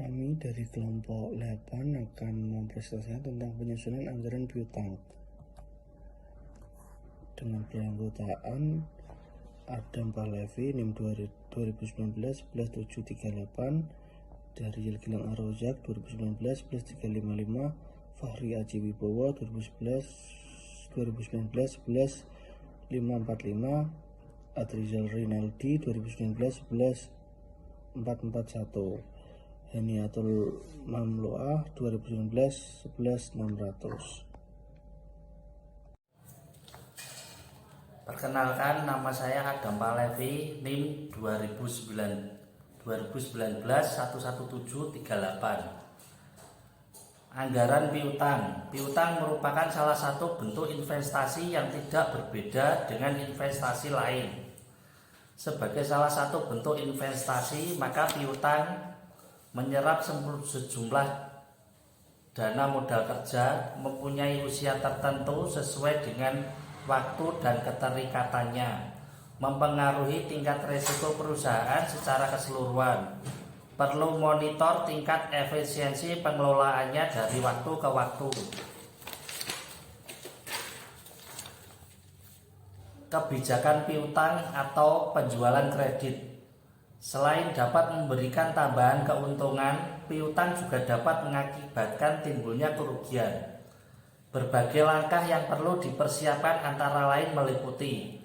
Kami dari kelompok 8 akan mempresentasikan tentang penyusunan anggaran piutang dengan beranggotaan Adam Pahlevi, NIM 2019 11738, Daryl Gilang Arojak 2019 11355, Fahri Aji Wibowo 2019 11545, Adrizal Rinaldi 2019 11441, Heniatul Mamluah 2019 11600. Perkenalkan, nama saya Adam Pahlevi, NIM 2019 11738. Anggaran piutang. Piutang merupakan salah satu bentuk investasi yang tidak berbeda dengan investasi lain. Sebagai salah satu bentuk investasi, maka piutang menyerap sejumlah dana modal kerja, mempunyai usia tertentu sesuai dengan waktu dan keterikatannya, mempengaruhi tingkat risiko perusahaan secara keseluruhan. Perlu monitor tingkat efisiensi pengelolaannya dari waktu ke waktu. Kebijakan piutang atau penjualan kredit. Selain dapat memberikan tambahan keuntungan, piutang juga dapat mengakibatkan timbulnya kerugian. Berbagai langkah yang perlu dipersiapkan antara lain meliputi: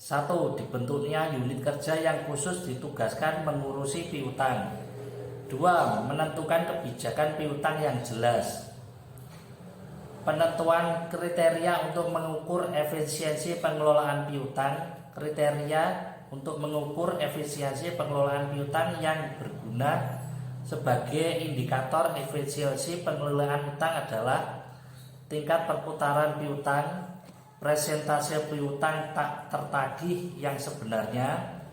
1. Dibentuknya unit kerja yang khusus ditugaskan mengurusi piutang. 2. Menentukan kebijakan piutang yang jelas. Penentuan kriteria untuk mengukur efisiensi pengelolaan piutang. Kriteria untuk mengukur efisiensi pengelolaan piutang yang berguna sebagai indikator efisiensi pengelolaan utang adalah tingkat perputaran piutang, presentase piutang tak tertagih yang sebenarnya,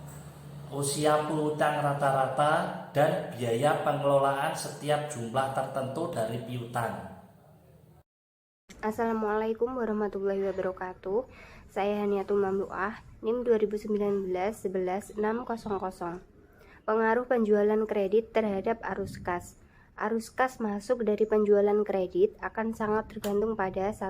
usia piutang rata-rata, dan biaya pengelolaan setiap jumlah tertentu dari piutang. Assalamualaikum warahmatullahi wabarakatuh. Saya Heniatul Mamluah, NIM 2019 11600. Pengaruh penjualan kredit terhadap arus kas. Arus kas masuk dari penjualan kredit akan sangat tergantung pada 1.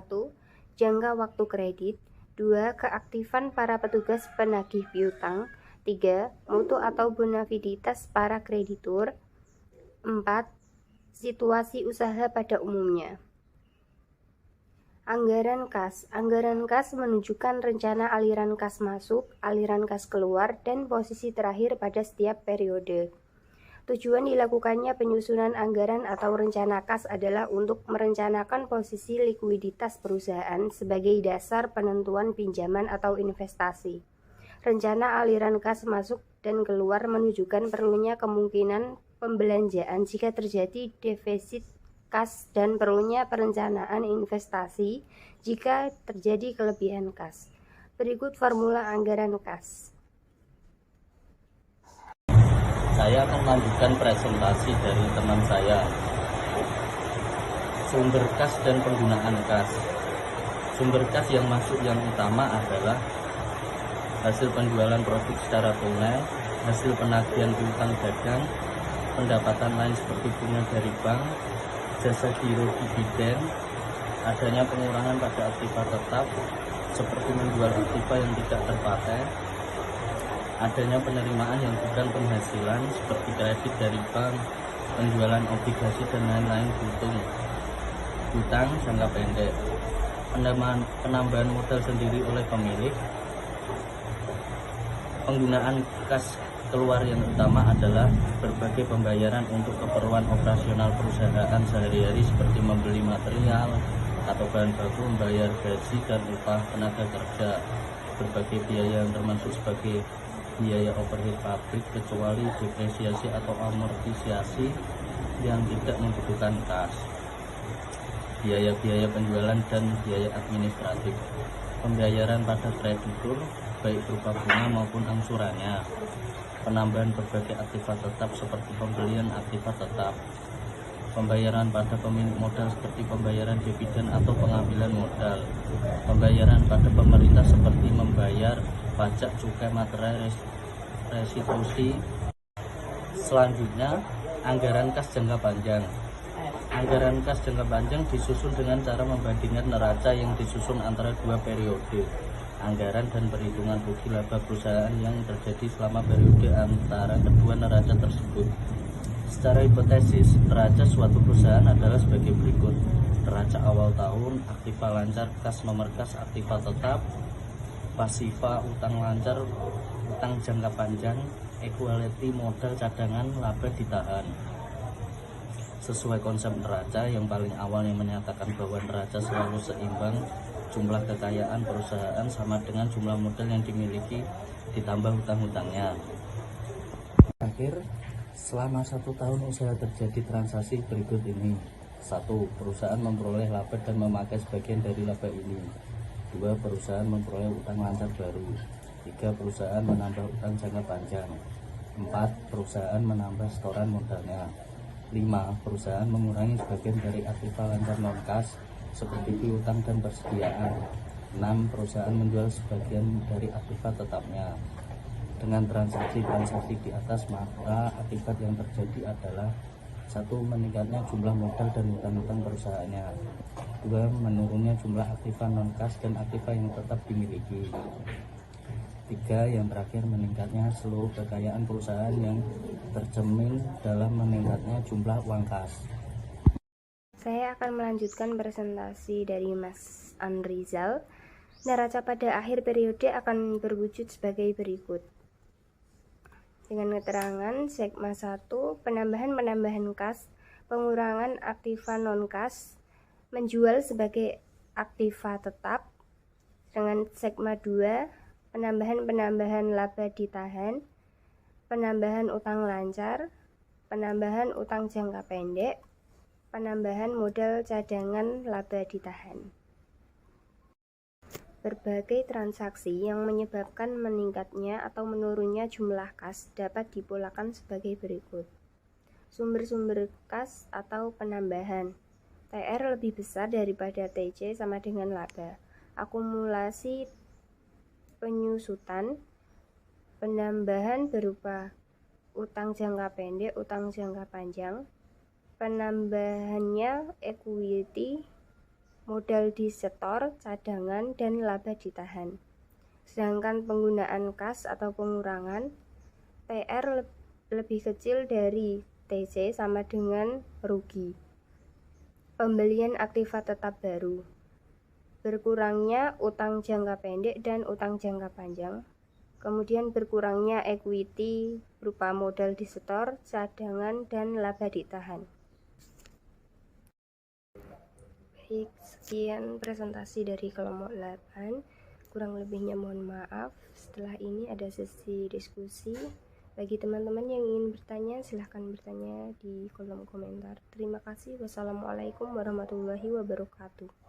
Jangka waktu kredit, 2. Keaktifan para petugas penagih piutang, 3. Mutu atau bonafiditas para kreditur, 4. Situasi usaha pada umumnya. Anggaran kas. Anggaran kas menunjukkan rencana aliran kas masuk, aliran kas keluar, dan posisi terakhir pada setiap periode. Tujuan dilakukannya penyusunan anggaran atau rencana kas adalah untuk merencanakan posisi likuiditas perusahaan sebagai dasar penentuan pinjaman atau investasi. Rencana aliran kas masuk dan keluar menunjukkan perlunya kemungkinan pembelanjaan jika terjadi defisit kas dan perlunya perencanaan investasi jika terjadi kelebihan kas. Berikut formula anggaran kas. Saya akan melanjutkan presentasi dari teman saya. Sumber kas dan penggunaan kas. Sumber kas yang masuk yang utama adalah hasil penjualan produk secara tunai, hasil penagihan piutang dagang, pendapatan lain seperti bunga dari bank, jasa giro dividen, adanya pengurangan pada aktiva tetap seperti menjual aktiva yang tidak terpakai, adanya penerimaan yang bukan penghasilan seperti kredit dari bank, penjualan obligasi dan lain-lain hutang jangka pendek, penambahan modal sendiri oleh pemilik. Penggunaan kas keluar yang utama adalah berbagai pembayaran untuk keperluan operasional perusahaan sehari-hari seperti membeli material atau bahan baku, membayar gaji dan upah tenaga kerja, berbagai biaya yang termasuk sebagai biaya overhead pabrik kecuali depresiasi atau amortisasi yang tidak membutuhkan kas, biaya-biaya penjualan dan biaya administratif, pembayaran pada kreditur baik berupa bunga maupun angsurannya, penambahan berbagai aktiva tetap seperti pembelian aktiva tetap, pembayaran pada pemilik modal seperti pembayaran dividen atau pengambilan modal, pembayaran pada pemerintah seperti membayar pajak, cukai, materai, restitusi. Selanjutnya Anggaran kas jangka panjang. Anggaran kas jangka panjang disusun dengan cara membandingkan neraca yang disusun antara dua periode anggaran dan perhitungan rugi laba perusahaan yang terjadi selama periode antara kedua neraca tersebut. Secara hipotesis, neraca suatu perusahaan adalah sebagai berikut: neraca awal tahun, aktiva lancar, kas nomor kas, aktiva tetap, pasiva, utang lancar, utang jangka panjang, equality modal cadangan, laba ditahan. Sesuai konsep neraca yang paling awal yang menyatakan bahwa neraca selalu seimbang, jumlah kekayaan perusahaan sama dengan jumlah modal yang dimiliki ditambah hutang-hutangnya. Akhir, selama 1 tahun usaha terjadi transaksi berikut ini. 1. Perusahaan memperoleh laba dan memakai sebagian dari laba ini. 2. Perusahaan memperoleh utang lancar baru. 3. Perusahaan menambah utang jangka panjang. 4. Perusahaan menambah setoran modalnya. 5. Perusahaan mengurangi sebagian dari aktiva lancar non-kas seperti piutang dan persediaan. 6. Perusahaan menjual sebagian dari aktiva tetapnya. Dengan transaksi-transaksi di atas, maka akibat yang terjadi adalah: 1. Meningkatnya jumlah modal dan hutang-hutang perusahaannya. 2. Menurunnya jumlah aktiva non-kas dan aktiva yang tetap dimiliki. 3. Yang terakhir, meningkatnya seluruh kekayaan perusahaan yang tercermin dalam meningkatnya jumlah uang kas. Saya akan melanjutkan presentasi dari Mas Anrizal. Neraca pada akhir periode akan berwujud sebagai berikut. Dengan keterangan Segma 1, penambahan kas, pengurangan aktiva non-kas, menjual sebagai aktiva tetap. Dengan Segma 2, penambahan laba ditahan, penambahan utang lancar, penambahan utang jangka pendek, penambahan modal cadangan laba ditahan. Berbagai transaksi yang menyebabkan meningkatnya atau menurunnya jumlah kas dapat dipolakan sebagai berikut. Sumber-sumber kas atau penambahan. TR lebih besar daripada TC sama dengan laba. Akumulasi penyusutan. Penambahan berupa utang jangka pendek, utang jangka panjang. Penambahannya equity, modal disetor, cadangan, dan laba ditahan. Sedangkan penggunaan kas atau pengurangan, TR lebih kecil dari TC sama dengan rugi. Pembelian aktiva tetap baru. Berkurangnya utang jangka pendek dan utang jangka panjang. Kemudian berkurangnya equity berupa modal disetor, cadangan, dan laba ditahan. Baik, sekian presentasi dari kelompok 8. Kurang lebihnya mohon maaf. Setelah ini ada sesi diskusi. Bagi teman-teman yang ingin bertanya, silahkan bertanya di kolom komentar. Terima kasih. Wassalamualaikum warahmatullahi wabarakatuh.